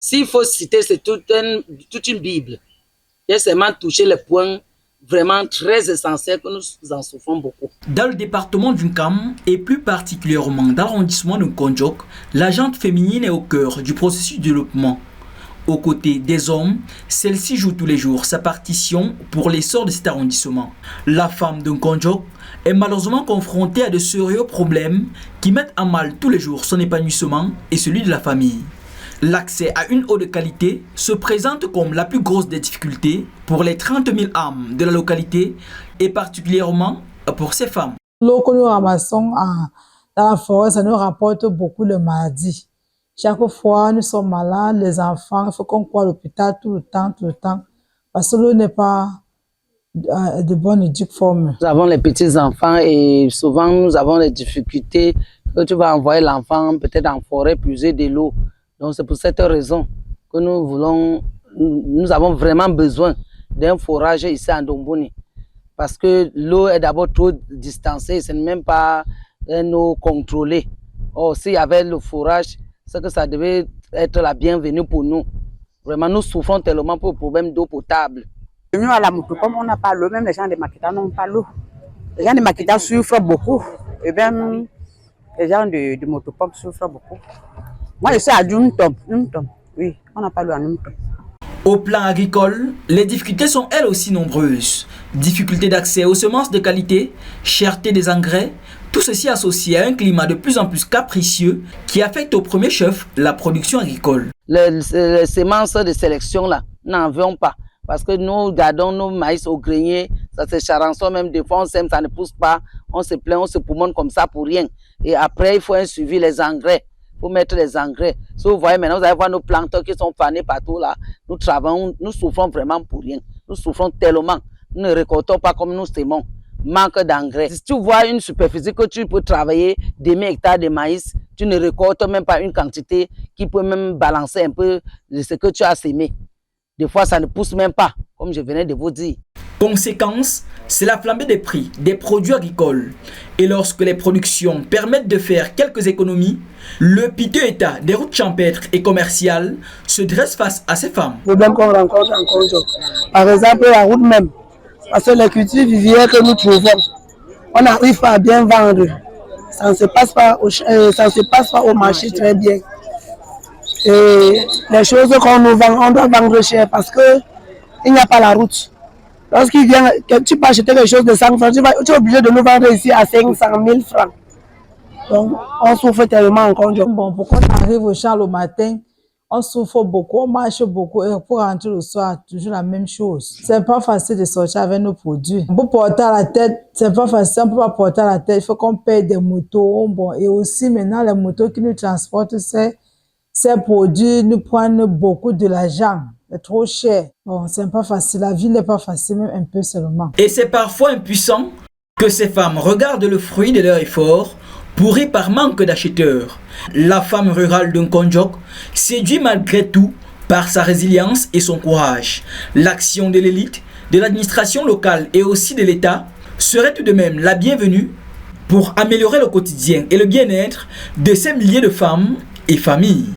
S'il faut citer, c'est toute une Bible. J'ai seulement touché les points vraiment très essentiels que nous en souffrons beaucoup. Dans le département d'Unkam et plus particulièrement dans l'arrondissement de Konjok, la gente féminine est au cœur du processus de développement. Aux côtés des hommes, celle-ci joue tous les jours sa partition pour l'essor de cet arrondissement. La femme de Konjok est malheureusement confrontée à de sérieux problèmes qui mettent à mal tous les jours son épanouissement et celui de la famille. L'accès à une eau de qualité se présente comme la plus grosse des difficultés pour les 30 000 âmes de la localité et particulièrement pour ces femmes. L'eau que nous ramassons dans la forêt, ça nous rapporte beaucoup de maladies. Chaque fois, nous sommes malades, les enfants, il faut qu'on croie à l'hôpital tout le temps, parce que l'eau n'est pas de bonne et due forme. Nous avons les petits-enfants et souvent nous avons des difficultés que tu vas envoyer l'enfant peut-être en forêt puiser de l'eau. Donc c'est pour cette raison que nous avons vraiment besoin d'un forage ici à Ndomboni. Parce que l'eau est d'abord trop distancée, ce n'est même pas une eau contrôlée. Or, s'il y avait le forage, c'est que ça devait être la bienvenue pour nous. Vraiment, nous souffrons tellement pour le problème d'eau potable. Nous, à la Moutopom, on n'a pas l'eau, même les gens de Makita n'ont pas l'eau. Les gens de Makita souffrent beaucoup, et même les gens de Moutopom souffrent beaucoup. Moi, je suis à Numtom. Oui, on n'a pas l'eau à Numtom. Au plan agricole, les difficultés sont elles aussi nombreuses. Difficultés d'accès aux semences de qualité, cherté des engrais, tout ceci associé à un climat de plus en plus capricieux qui affecte au premier chef la production agricole. Les semences de sélection, là, n'en veulent pas. Parce que nous gardons nos maïs au grenier, ça se charançonne même, des fois on sème, ça ne pousse pas, on se plaint, on se poumonne comme ça pour rien. Et après, il faut un suivi, les engrais. Il faut mettre les engrais. Si vous voyez maintenant, vous allez voir nos plantains qui sont fanés partout là. Nous travaillons, nous souffrons vraiment pour rien. Nous souffrons tellement. Nous ne récoltons pas comme nous s'aimons. Manque d'engrais. Si tu vois une superficie que tu peux travailler des 1000 hectares de maïs, tu ne récoltes même pas une quantité qui peut même balancer un peu de ce que tu as sémé. Des fois, ça ne pousse même pas, comme je venais de vous dire. Conséquence, c'est la flambée des prix des produits agricoles. Et lorsque les productions permettent de faire quelques économies, le piteux état des routes champêtres et commerciales se dresse face à ces femmes. Le problème qu'on rencontre en Konjok, par exemple la route même, parce que les cultures vivières que nous trouvons, on n'arrive pas à bien vendre. Ça ne se passe pas au marché très bien. Et les choses qu'on nous vend, on doit vendre cher parce qu'il n'y a pas la route. Lorsqu'il vient, tu peux acheter quelque chose de 100 francs, tu es obligé de nous vendre ici à 500 000 francs. Donc, on souffre tellement en Konjok. Bon, pour qu'on arrive au champ le matin, on souffre beaucoup, on marche beaucoup et pour rentrer le soir, toujours la même chose. C'est pas facile de sortir avec nos produits. Pour porter à la tête, c'est pas facile, on peut pas porter à la tête, il faut qu'on paye des motos. Bon, et aussi maintenant, les motos qui nous transportent, ces produits nous prennent beaucoup de l'argent. C'est trop cher. Bon, c'est pas facile. La vie n'est pas facile, même un peu seulement. Et c'est parfois impuissant que ces femmes regardent le fruit de leur effort pourri par manque d'acheteurs. La femme rurale d'un Konjok séduit malgré tout par sa résilience et son courage. L'action de l'élite, de l'administration locale et aussi de l'État serait tout de même la bienvenue pour améliorer le quotidien et le bien-être de ces milliers de femmes et familles.